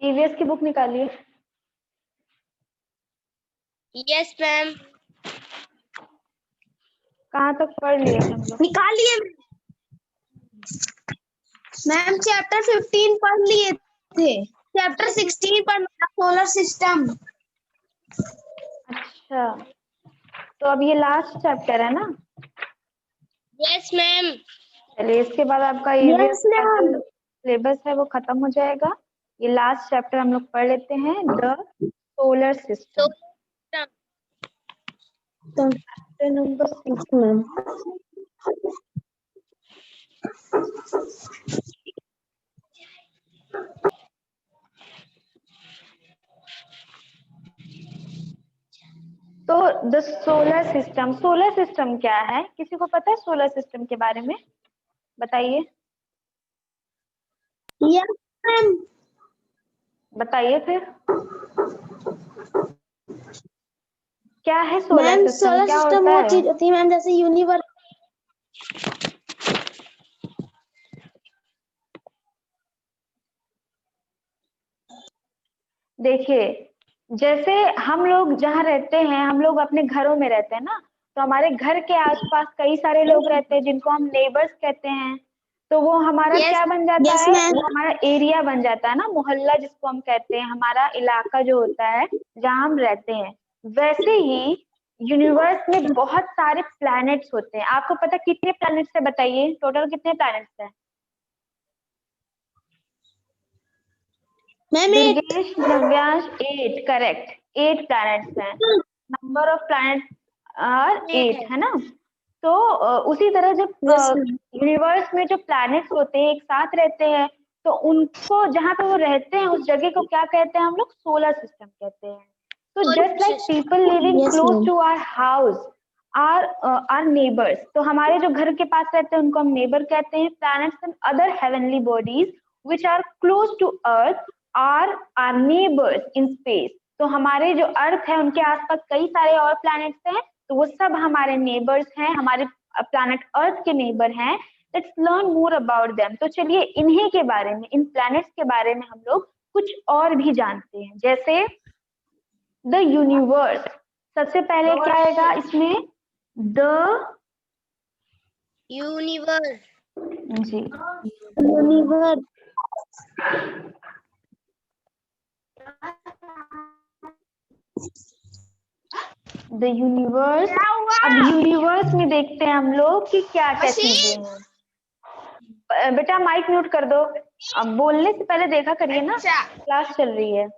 EVS की book निकालिए। Yes ma'am. कहाँ तक पढ़ लिए हम लोग? निकालिए मैम। चैप्टर 15 पढ़ लिए थे, चैप्टर 16 पढ़ना सोलर सिस्टम। अच्छा, तो अब ये लास्ट चैप्टर है ना? Yes ma'am. चलिए, इसके बाद आपका ईवीएस का जो सिलेबस है वो खत्म हो जाएगा। ये लास्ट चैप्टर हम लोग पढ़ लेते हैं, the solar system. Chapter number 6 ma'am. तो द सोलर सिस्टम क्या है? किसी को पता है सोलर सिस्टम के बारे में? बताइए। Yes ma'am. बताइए फिर, क्या है सोलर मैम सिस्टम? सोलर क्या सिस्टम होता वो है? चीज होती है मैम, जैसे यूनिवर्स। देखिए, जैसे हम लोग जहाँ रहते हैं, हम लोग अपने घरों में रहते हैं ना, तो हमारे घर के आसपास कई सारे लोग रहते हैं जिनको हम नेबर्स कहते हैं। तो वो हमारा Yes, क्या बन जाता यस है? मैम। वो हमारा एरिया बन जाता है ना, मोहल्ला जिसको हम कहते हैं, हमारा इलाका जो होता है जहाँ हम रहते हैं। वैसे ही यूनिवर्स में बहुत सारे प्लैनेट्स होते हैं। आपको पता कितने प्लैनेट्स है? बताइए, टोटल कितने प्लैनेट्स हैं? मैम 8। दुर्गेश, नव्यांश, 8 करेक्ट। 8 प्लैनेट्स हैं। नंबर ऑफ प्लैनेट्स आर 8, है ना? तो उसी तरह जब यस मैम। यूनिवर्स में जो प्लैनेट्स होते हैं एक साथ रहते हैं, तो उनको जहाँ पे वो रहते हैं उस जगह को क्या कहते हैं? हम लोग सोलर सिस्टम कहते हैं। तो just like people living yes close ma'am. To our house are neighbours, तो हमारे जो घर के पास रहते हैं उनको हम नेबर कहते हैं। Planets and other heavenly bodies which are close to Earth are our neighbours in space. तो हमारे जो अर्थ है उनके आसपास कई सारे और प्लैनेट्स हैं, तो वो सब हमारे नेबर्स हैं, हमारे प्लैनेट अर्थ के नेबर हैं। Let's learn more about them. तो चलिए इन्हीं के बारे में, इन प्लैनेट्स के बारे में हम लोग कुछ और भी जानते हैं। जैसे द यूनिवर्स, सबसे पहले क्या आएगा इसमें? The universe. जी, यूनिवर्स। The universe. अब यूनिवर्स में देखते हैं हम लोग कि क्या क्या चीजें हैं। बेटा माइक म्यूट कर दो। अब बोलने से पहले देखा करिए ना, क्लास चल रही है।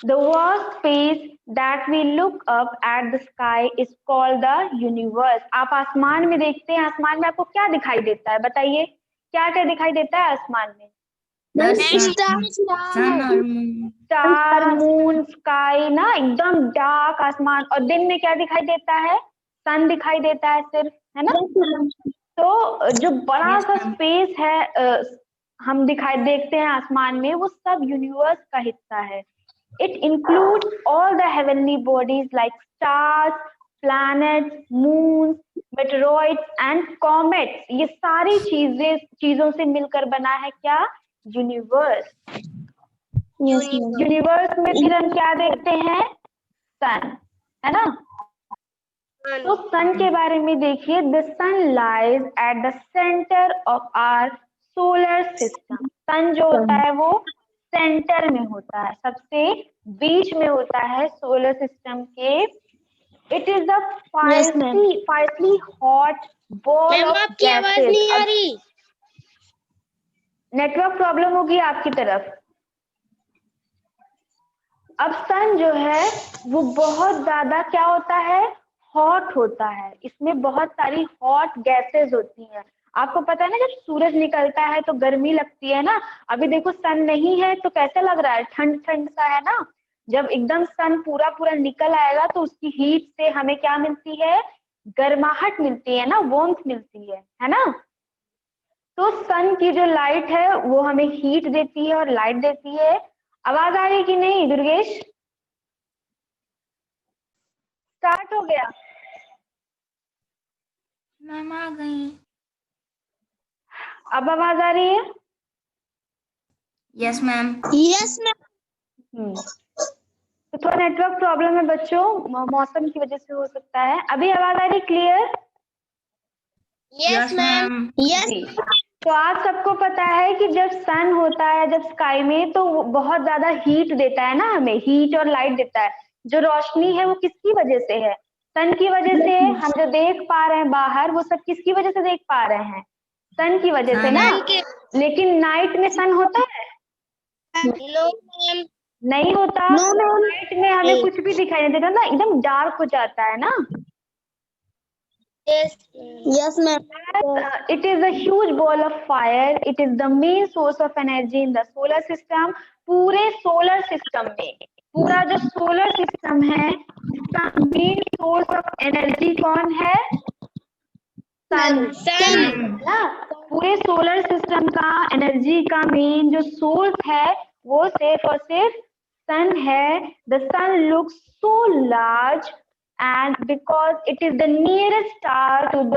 The vast space that we look up at the sky is called the universe. आप आसमान में देखते हैं, आसमान में आपको क्या दिखाई देता है? बताइए, क्या क्या दिखाई देता है आसमान में? स्टार, मून, स्काई ना, एकदम डार्क आसमान। और दिन में क्या दिखाई देता है? सन दिखाई देता है सिर्फ, है ना? तो जो बड़ा सा स्पेस है हम दिखाई देखते हैं आसमान में, वो सब यूनिवर्स का हिस्सा है। It includes all the heavenly bodies like stars, planets, moons, meteoroids and comets. ये सारी चीजों से मिलकर बना है क्या? यूनिवर्स। यूनिवर्स में फिर हम क्या देखते हैं? सन, है ना? तो सन के बारे में देखिए, the sun lies at the centre of our solar system. Sun जो होता है वो सेंटर में होता है, सबसे बीच में होता है सोलर सिस्टम के। It is the fiery hot ball ma'am of आपकी आवाज गैसेस। नहीं आ रही। नेटवर्क प्रॉब्लम होगी आपकी तरफ। अब सन जो है वो बहुत ज्यादा क्या होता है? हॉट होता है। इसमें बहुत सारी हॉट गैसेस होती हैं। आपको पता है ना, जब सूरज निकलता है तो गर्मी लगती है ना। अभी देखो सन नहीं है तो कैसा लग रहा है? ठंड ठंड सा है ना। जब एकदम सन पूरा पूरा निकल आएगा तो उसकी हीट से हमें क्या मिलती है? गर्माहट मिलती है ना, वार्मथ मिलती है ना? तो सन की जो लाइट है वो हमें हीट देती है और लाइट देती है। आवाज आ रही कि नहीं दुर्गेश? स्टार्ट हो गया? मैम आ गई। अब आवाज आ रही है? Yes ma'am. Yes ma'am. तो थोड़ा नेटवर्क प्रॉब्लम है बच्चों, मौसम की वजह से हो सकता है। अभी आवाज आ रही क्लियर? Yes ma'am. यस। जी। तो आज सबको पता है कि जब सन होता है जब स्काई में, तो वो बहुत ज्यादा हीट देता है ना, हमें हीट और लाइट देता है। जो रोशनी है वो किसकी वजह से है? सन की वजह से। हम जो देख पा रहे हैं बाहर, वो सब किसकी वजह से देख पा रहे हैं? सन की वजह से ना। सन के। लेकिन नाइट में सन होता है? No ma'am. नहीं होता। No ma'am. नाइट में हमें कुछ भी दिखाई नहीं देता ना, एकदम डार्क हो जाता है ना। Yes yes ma'am. It is a huge ball of fire. It is the main source of energy in the solar system. पूरे सोलर सिस्टम में, पूरा जो सोलर सिस्टम है, इसका मेन सोर्स ऑफ एनर्जी कौन है? सन। सन। ना, पूरे सोलर सिस्टम का एनर्जी का मेन जो सोर्स है वो सिर्फ और सिर्फ सन है। The sun looks so large and because it is the nearest star to the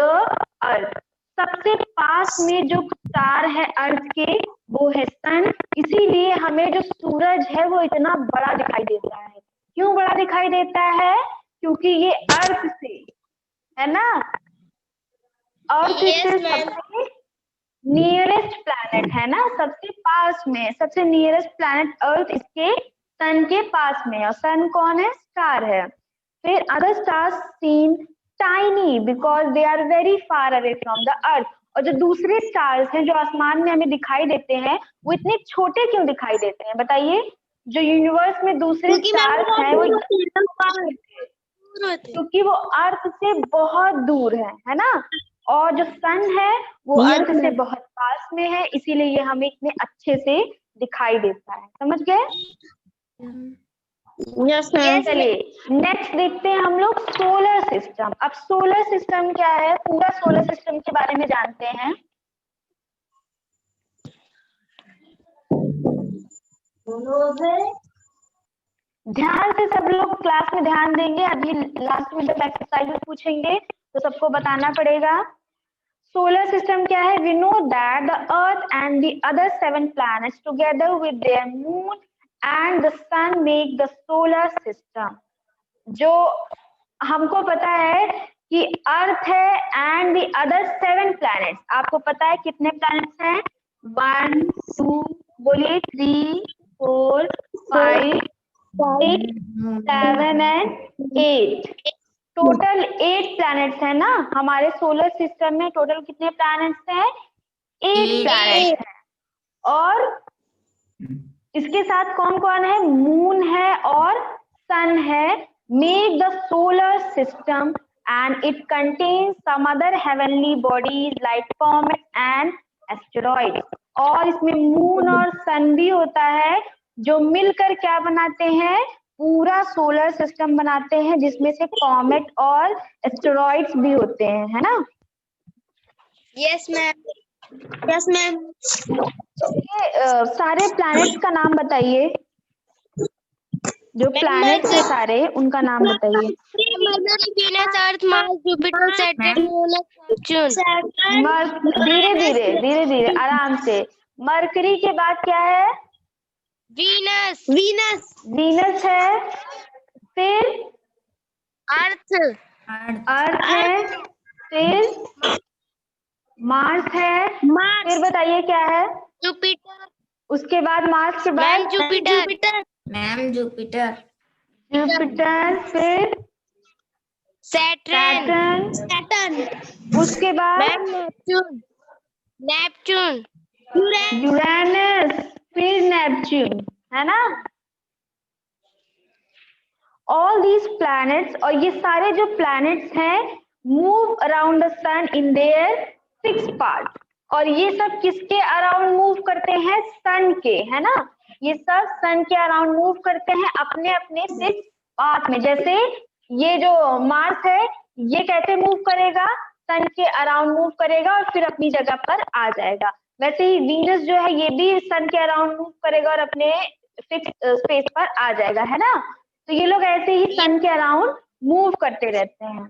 Earth. सबसे पास में जो स्टार है अर्थ के, वो है सन। इसीलिए हमें जो सूरज है वो इतना बड़ा दिखाई देता है। क्यों बड़ा दिखाई देता है? क्योंकि ये अर्थ से है ना, अर्थ Yes, से ma'am. सबसे नियरेस्ट प्लैनेट है ना, सबसे पास में सबसे नियरेस्ट प्लैनेट अर्थ इसके सन के पास में। और सन कौन है? स्टार है। फिर other stars seem tiny because they are very far away from the Earth. और जो दूसरे स्टार्स हैं जो आसमान में हमें दिखाई देते हैं, वो इतने छोटे क्यों दिखाई देते हैं बताइए? जो यूनिवर्स में दूसरे क्योंकि मैम स्टार्स हैं वो दूर होते। क्योंकि वो अर्थ से बहुत दूर है ना। और जो सन है वो Yes, अर्थ से ma'am. बहुत पास में है, इसीलिए ये हमें इतने अच्छे से दिखाई देता है। समझ गए? Yes ma'am. चलिए नेक्स्ट देखते हैं हम लोग सोलर सिस्टम। अब सोलर सिस्टम क्या है, पूरा सोलर सिस्टम के बारे में जानते हैं। ध्यान से सब लोग क्लास में ध्यान देंगे। अभी लास्ट में जब एक्सरसाइज पूछेंगे तो सबको बताना पड़ेगा। सोलर सिस्टम क्या है? We know that the Earth and the other 7 planets together with their moon and the sun make the solar system. जो हमको पता है कि अर्थ है एंड द अदर 7 planets। आपको पता है कितने प्लैनेट्स हैं? 1 2 बोलिए 3 4 5 6 7 एंड 8। टोटल 8 प्लैनेट्स है ना हमारे सोलर सिस्टम में। टोटल कितने प्लैनेट्स हैं? 8 प्लैनेट्स हैं। और इसके साथ कौन कौन है? मून है और सन है। Make the solar system and it contains some other heavenly bodies like comet and asteroid. और इसमें मून और सन भी होता है, जो मिलकर क्या बनाते हैं? पूरा सोलर सिस्टम बनाते हैं, जिसमें से कॉमेट और एस्टेरॉइड्स भी होते हैं, है ना। Yes ma'am. Yes ma'am. ये सारे प्लैनेट्स का नाम बताइए। जो प्लैनेट्स है सारे, उनका नाम बताइए। Mercury, Venus, Earth, Mars, Jupiter, Saturn, Uranus, Neptune. धीरे धीरे धीरे धीरे आराम से। मरकरी के बाद क्या है? वीनस। वीनस। वीनस है। फिर अर्थ। अर्थ है। फिर मार्स है। फिर बताइए क्या है? जुपिटर। उसके बाद मार्स के बाद जुपिटर। Ma'am Jupiter. जुपिटर। फिर सैटर्न। सैटर्न। उसके बाद मैम नेपच्यून। यूरेनस। फिर नेपच्यून, है ना। ऑल दीज प्लैनेट्स, और ये सारे जो प्लैनेट्स हैं, move around the sun in their 6 part. और ये सब किसके अराउंड मूव करते हैं? सन के, है ना। ये सब सन के अराउंड मूव करते हैं अपने अपने 6 पार्ट में। जैसे ये जो मार्स है, ये कैसे मूव करेगा? सन के अराउंड मूव करेगा और फिर अपनी जगह पर आ जाएगा। वैसे ही वीनस जो है, ये भी सन के अराउंड मूव करेगा और अपने फिक्स स्पेस पर आ जाएगा, है ना। तो ये लोग ऐसे ही सन के अराउंड मूव करते रहते हैं।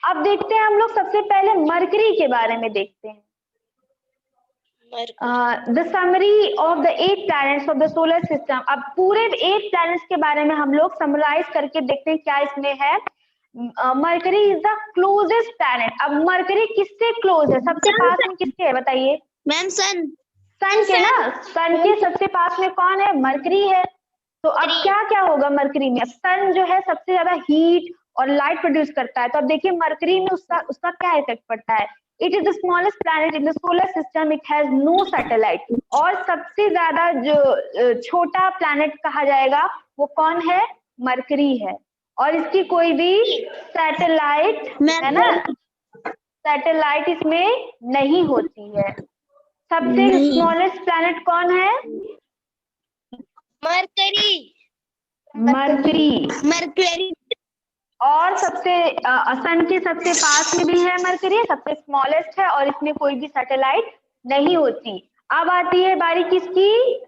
अब देखते हैं हम लोग सबसे पहले मरकरी के बारे में देखते हैं। The summary of the 8 planets of the solar system. अब पूरे 8 प्लैनेट्स के बारे में हम लोग समराइज करके देखते हैं क्या इसमें है। Mercury is the closest planet. अब मरकरी किससे क्लोज है, सबसे पास में किसके है बताइए? मैम सन। सन के ना, सन के सबसे पास में कौन है? मरकरी है। तो अब क्या क्या होगा मरकरी में? अब सन जो है सबसे ज्यादा हीट और लाइट प्रोड्यूस करता है, तो अब देखिए मरकरी में उसका क्या इफेक्ट पड़ता है। It is the smallest planet in the solar system, it has no satellite. और सबसे ज्यादा जो छोटा प्लैनेट कहा जाएगा वो कौन है? मरकरी है। और इसकी कोई भी सैटेलाइट है ना, सैटेलाइट इसमें नहीं होती है। सबसे स्मॉलेस्ट प्लैनेट कौन है? मरकरी। मरकरी। और सबसे सन के सबसे पास में भी है मरकरी, सबसे स्मॉलेस्ट है और इसमें कोई भी सैटेलाइट नहीं होती। अब आती है बारी किसकी,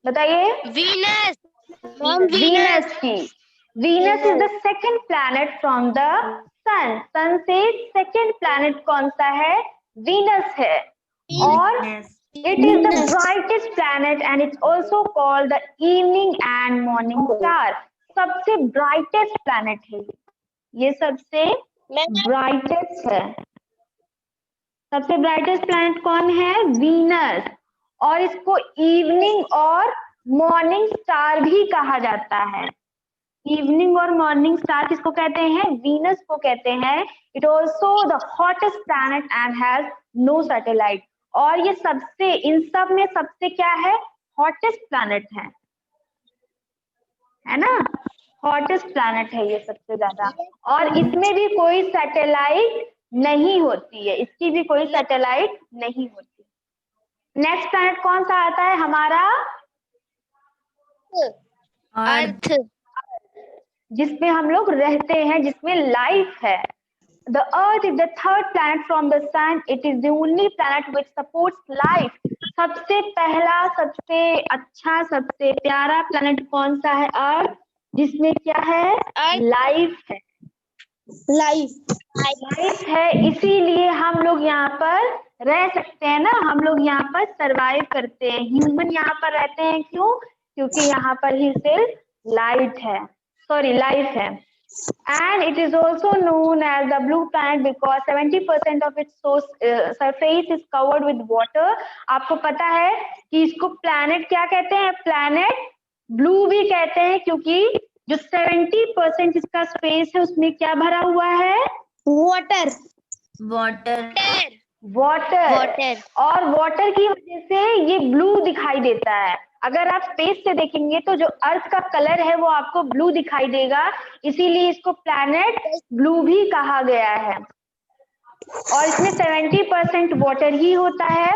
बताइए? वीनस। वीनस की। Venus is the second planet from the sun. Sun से सेकंड प्लैनेट कौन सा है? वीनस है। और it is the brightest planet and it's also called the evening and morning star. सबसे brightest planet है ये सबसे brightest है। सबसे brightest planet कौन है? वीनस। और इसको इवनिंग और मॉर्निंग स्टार भी कहा जाता है। इवनिंग और मॉर्निंग स्टार किसको कहते हैं? वीनस को कहते हैं। It also the hottest planet and has no satellite. और ये सबसे, इन सब में सबसे क्या है? हॉटेस्ट प्लैनेट है ना, हॉटेस्ट प्लैनेट है ये सबसे ज्यादा। और इसमें भी कोई सैटेलाइट नहीं होती है, इसकी भी कोई सैटेलाइट नहीं होती। नेक्स्ट प्लैनेट कौन सा आता है हमारा? अर्थ। जिसमें हम लोग रहते हैं, जिसमें लाइफ है। The Earth is the third planet from the Sun. It is the only planet which supports life. सबसे पहला, सबसे अच्छा, सबसे प्यारा प्लैनेट कौन सा है? अर्थ, जिसमें क्या है? लाइफ है। लाइफ है, इसीलिए हम लोग यहाँ पर रह सकते हैं ना, हम लोग यहाँ पर सरवाइव करते हैं। ह्यूमन यहाँ पर रहते हैं, क्यों? क्योंकि यहाँ पर ही सिर्फ लाइट है, सॉरी लाइफ है। And it is also known as the blue planet because 70% of its surface is covered with water. आपको पता है कि इसको प्लैनेट क्या कहते हैं? प्लैनेट ब्लू भी कहते हैं क्योंकि जो 70% इसका स्पेस है उसमें क्या भरा हुआ है? वाटर। और वाटर की वजह से ये ब्लू दिखाई देता है। अगर आप स्पेस से देखेंगे तो जो अर्थ का कलर है वो आपको ब्लू दिखाई देगा, इसीलिए इसको प्लैनेट ब्लू भी कहा गया है। और इसमें 70% वाटर ही होता है।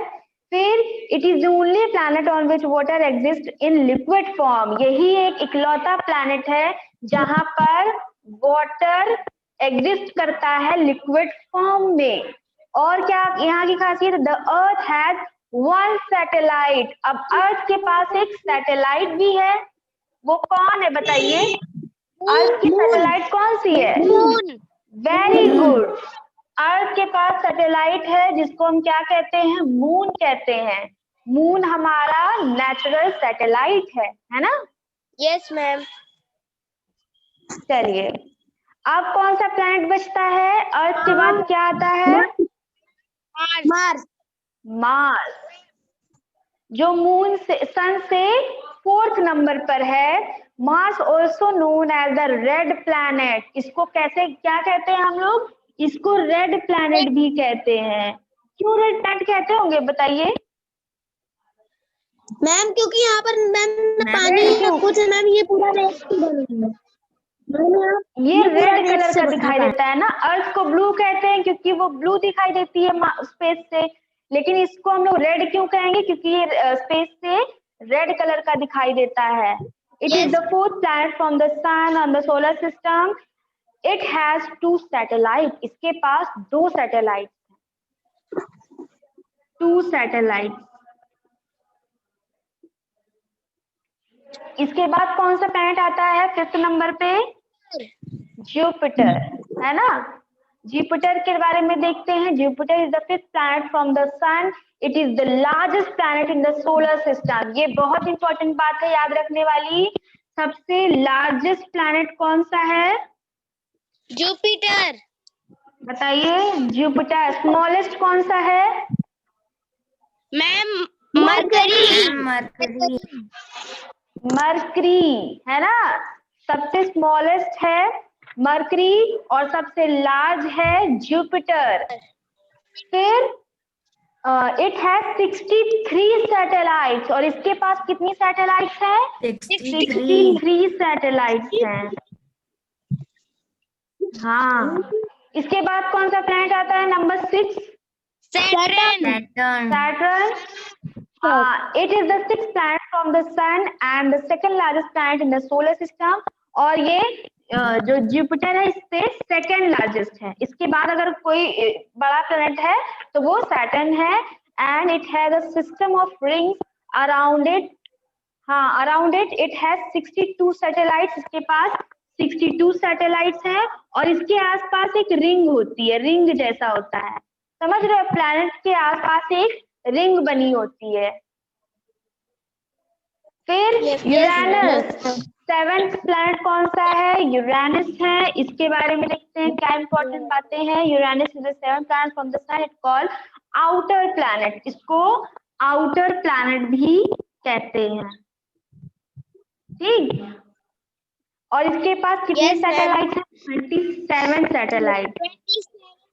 फिर it is the only planet on which water exist in liquid form. यही एक इकलौता प्लैनेट है जहां पर वाटर एग्जिस्ट करता है लिक्विड फॉर्म में। और क्या यहाँ की खासियत? The earth has one satellite. अब अर्थ के पास एक सैटेलाइट भी है, वो कौन है बताइए? अर्थ की सैटेलाइट कौन सी है? Very good. अर्थ के पास सैटेलाइट है जिसको हम क्या कहते हैं? मून कहते हैं। मून हमारा नेचुरल सैटेलाइट है ना? Yes ma'am. चलिए, अब कौन सा प्लैनेट बचता है? अर्थ के बाद क्या आता है? मार्स, जो मून से, सन से 4th नंबर पर है। Mars also known as the red planet. इसको कैसे क्या कहते हैं हम लोग? इसको रेड प्लैनेट भी कहते हैं। क्यों रेड प्लैनेट कहते होंगे बताइए? मैम क्योंकि यहाँ पर मैम पानी कुछ है मैम, ये पूरा ये रेड कलर का दिखाई देता है ना। अर्थ को ब्लू कहते हैं क्योंकि वो ब्लू दिखाई देती है स्पेस से, लेकिन इसको हम लोग रेड क्यों कहेंगे? क्योंकि ये स्पेस से रेड कलर का दिखाई देता है। It is the 4th planet from the sun on the solar system. It has 2 satellites. इसके पास 2 सैटेलाइट, 2 सैटेलाइट। इसके बाद कौन सा प्लैनेट आता है 5th नंबर पे? जुपिटर, है ना? जुपिटर के बारे में देखते हैं। Jupiter is the 5th planet from the sun. It is the largest planet in the solar system. ये बहुत इंपॉर्टेंट बात है याद रखने वाली। सबसे लार्जेस्ट planet कौन सा है? जुपिटर। बताइए। जुपिटर। स्मॉलेस्ट कौन सा है? Ma'am mercury. मरकरी है ना। सबसे स्मॉलेस्ट है मरकरी और सबसे लार्ज है जुपिटर। फिर इट हैज 63 सैटेलाइट्स और इसके पास कितनी सैटेलाइट्स है? 63 सैटेलाइट्स हैं। हाँ। इसके बाद कौन सा प्लैनेट आता है? Number 6 Saturn. Saturn. It is the 6th planet from the sun and the second largest planet in the solar system. और ये जो जुपिटर है इससे सेकंड लार्जेस्ट है। इसके बाद अगर कोई बड़ा प्लैनेट है तो वो सैटर्न है। And it has a system of rings around it. हाँ, around it it has 62 satellites. इसके पास 62 सैटेलाइट्स हैं और इसके आसपास एक रिंग होती है, रिंग जैसा होता है। समझ रहे हो? प्लैनेट के आसपास एक रिंग बनी होती है। फिर यूरेनस। 7th प्लैनेट कौन सा है? यूरेनस है। इसके बारे में देखते हैं क्या इंपॉर्टेंट बातें हैं। Uranus is the 7th planet from the sun. It called outer planet. इसको आउटर प्लैनेट भी कहते हैं। ठीक। और इसके पास कितने सैटेलाइट हैं? 27 सैटेलाइट।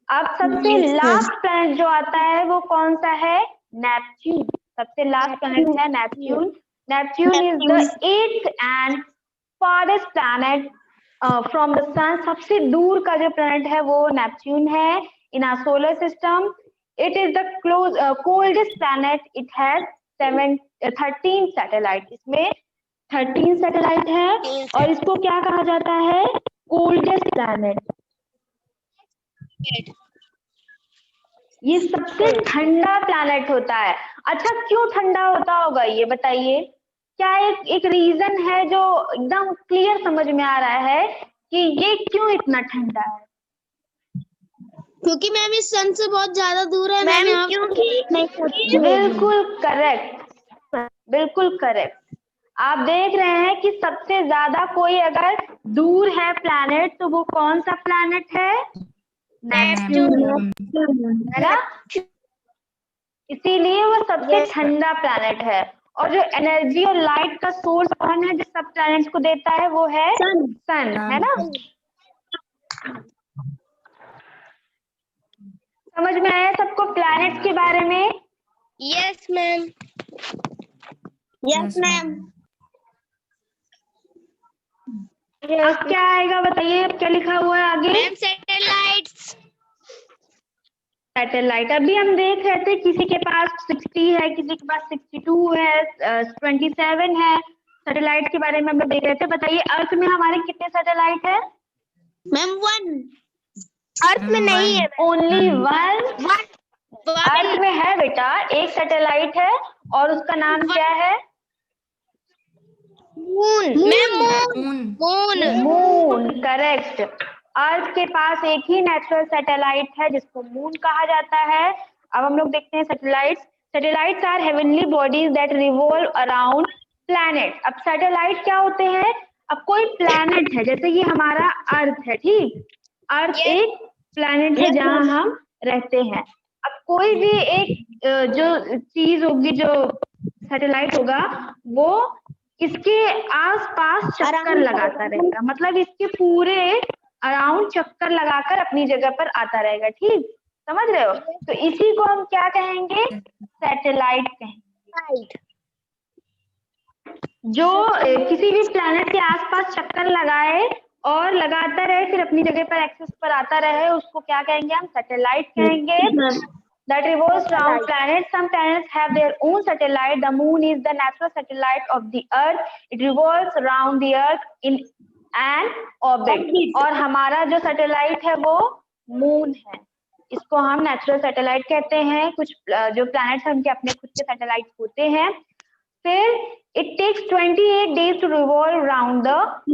अब सबसे लास्ट प्लैनेट जो आता है वो कौन सा है? नेपच्यून। सबसे लास्ट प्लैनेट है Neptune. Neptune is the 8th and farthest planet from the sun. सबसे दूर का जो प्लैनेट है वो नेपच्यून है in our solar system. It is the coldest planet. It has 13 satellite. इसमें 13 सैटेलाइट है और इसको क्या कहा जाता है? Coldest planet. ये सबसे ठंडा प्लैनेट होता है। अच्छा, क्यों ठंडा होता होगा ये बताइए? क्या एक रीजन है जो एकदम क्लियर समझ में आ रहा है कि ये क्यों इतना ठंडा है? क्योंकि मैम इस सन से बहुत ज्यादा दूर है मैम मैम। क्योंकि बिल्कुल करेक्ट, बिल्कुल करेक्ट। आप देख रहे हैं कि सबसे ज्यादा कोई अगर दूर है प्लैनेट तो वो कौन सा प्लैनेट है? नेपच्यून, है ना। इसीलिए वो सबसे ठंडा प्लैनेट है। और जो एनर्जी और लाइट का सोर्स कौन है जो सब प्लैनेट्स को देता है? वो है सन, है ना। समझ में आया सबको प्लैनेट्स के बारे में? Yes ma'am. Yes ma'am. अब क्या आएगा बताइए? अब क्या लिखा हुआ है आगे? Ma'am satellites. सैटेलाइट अभी हम देख रहे थे, किसी के पास 60 है, किसी के पास 62 है, 27 है। सैटेलाइट के बारे में हम लोग देख रहे थे। बताइए अर्थ में हमारे कितने सैटेलाइट है? मैम 1। अर्थ में नहीं है। ओनली 1। अर्थ में है बेटा, एक सैटेलाइट है और उसका नाम क्या है? मून। Moon, correct. अर्थ के पास एक ही नेचुरल सैटेलाइट है जिसको मून कहा जाता है। अब हम लोग देखते हैं satellites. Satellites are heavenly bodies that revolve around planet. अब सैटेलाइट क्या होते हैं? अब कोई प्लैनेट है, जैसे ये हमारा अर्थ है, ठीक। अर्थ एक प्लैनेट है जहां हम रहते हैं। अब कोई भी एक जो चीज होगी, जो सैटेलाइट होगा, वो इसके आसपास चक्कर लगाता रहेगा। मतलब इसके पूरे अराउंड चक्कर लगाकर अपनी जगह पर आता रहेगा, ठीक। समझ रहे हो? तो इसी को हम क्या कहेंगे? सैटेलाइट कहेंगे। जो किसी भी प्लैनेट के आसपास चक्कर लगाए और लगाता रहे, फिर अपनी जगह पर एक्सेस पर आता रहे, उसको क्या कहेंगे? हम सैटेलाइट कहेंगे। That revolves around planets. Some planets have their own satellite. The moon is the natural satellite of the earth. It revolves around the earth in an orbit. और हमारा जो सैटेलाइट है वो मून है। इसको हम नेचुरल सैटेलाइट कहते हैं। कुछ जो प्लैनेट्स हैं उनके अपने खुद के सैटेलाइट होते हैं। फिर it takes 28 days to revolve around the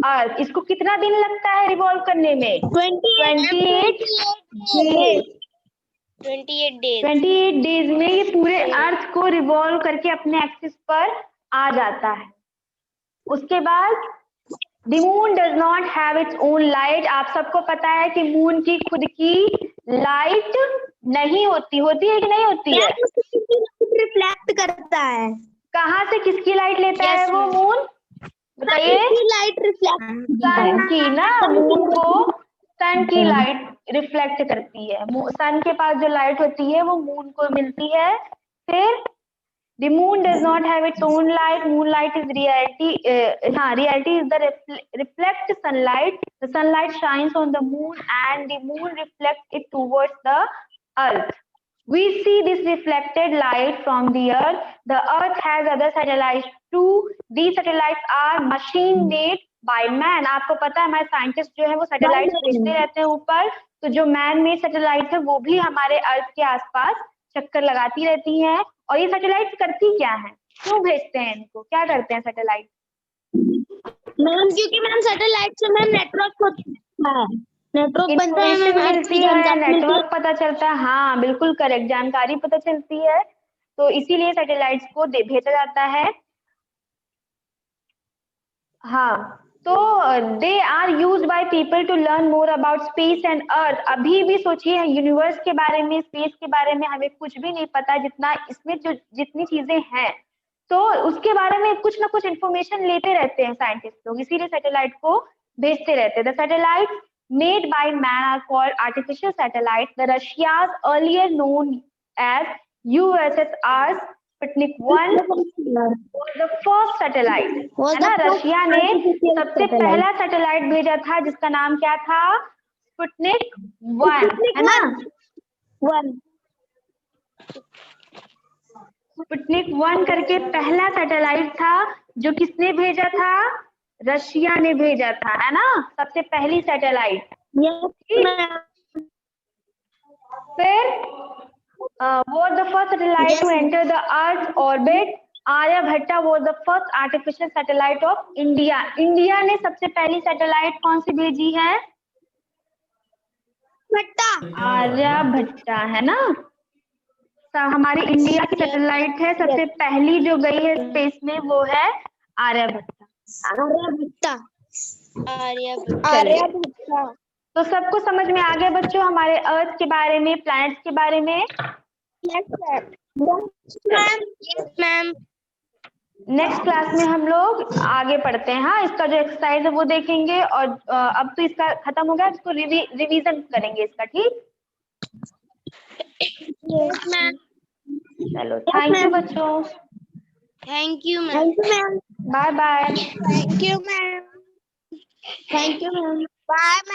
Earth. इसको कितना दिन लगता है रिवॉल्व करने में? 28 days। 28 days में ये पूरे अर्थ को रिवॉल्व करके अपने एक्सिस पर आ जाता है। उसके बाद The moon does not have its own light। आप सबको पता है कि मून की खुद की लाइट नहीं होती, होती है कि नहीं होती है? रिफ्लेक्ट करता है। कहाँ से किसकी लाइट लेता है वो मून? बताइए। लाइट रिफ्लेक्ट सन की ना, मून को सन की लाइट रिफ्लेक्ट करती है। सन के पास जो लाइट होती है वो मून को मिलती है। फिर The moon does not have its own light. Moonlight is reality. Reality is the reflect sunlight. The sunlight shines on the moon, and the moon reflects it towards the earth. We see this reflected light from the earth. The earth has other satellites too. These satellites are machine made by man. आपको पता है हमारे scientist जो है वो satellite भेजते रहते हैं ऊपर, तो जो मैन मेड सैटेलाइट है वो भी हमारे अर्थ के आसपास चक्कर लगाती रहती हैं। और ये सैटेलाइट करती क्या है, क्यों भेजते हैं इनको, क्या करते हैं सैटेलाइट? मैम क्योंकि मैम सैटेलाइट से मैम नेटवर्क होता है, नेटवर्क बनता है, इन्फॉर्मेशन मैम मिलती है, नेटवर्क पता चलता है। हाँ बिल्कुल करेक्ट, जानकारी पता चलती है, तो इसीलिए सैटेलाइट्स को भेजा जाता है। हाँ, तो they are use by people to learn more about space and Earth. अभी भी सोचिए यूनिवर्स के बारे में, स्पेस के बारे में हमें कुछ भी नहीं पता, जितना इसमें जो जितनी चीजें हैं, तो उसके बारे में कुछ ना कुछ इन्फॉर्मेशन लेते रहते हैं साइंटिस्ट लोग, इसीलिए सैटेलाइट को भेजते रहते हैं। The satellite made by man are called artificial satellite. The Russia's earlier known as USSR Sputnik 1 was the first satellite, है ना? रशिया ने सबसे पहला सैटेलाइट भेजा था जिसका नाम क्या था? स्पुतनिक 1, है ना? स्पुतनिक 1 करके पहला सैटेलाइट था जो किसने भेजा था? रशिया ने भेजा था, है ना? सबसे पहली सैटेलाइट। फिर was the first satellite to enter the Earth's orbit. Aryabhata was the first artificial satellite of India. India ने सबसे पहली सैटेलाइट कौन सी भेजी है? आर्यभट्टा, है ना? हमारी इंडिया की सैटेलाइट है, सबसे पहली जो गई है स्पेस में वो है आर्यभट्टा। तो सबको समझ में आ गया बच्चों हमारे अर्थ के बारे में, प्लैनेट्स के बारे में? मैम नेक्स्ट क्लास में हम लोग आगे पढ़ते हैं। हाँ, इसका जो एक्सरसाइज है वो देखेंगे, और अब तो इसका खत्म हो गया, इसको रिवीजन करेंगे इसका, ठीक? चलो, थैंक यू बच्चों। Thank you ma'am. Bye bye. Thank you ma'am. Thank you ma'am. Bye ma'am.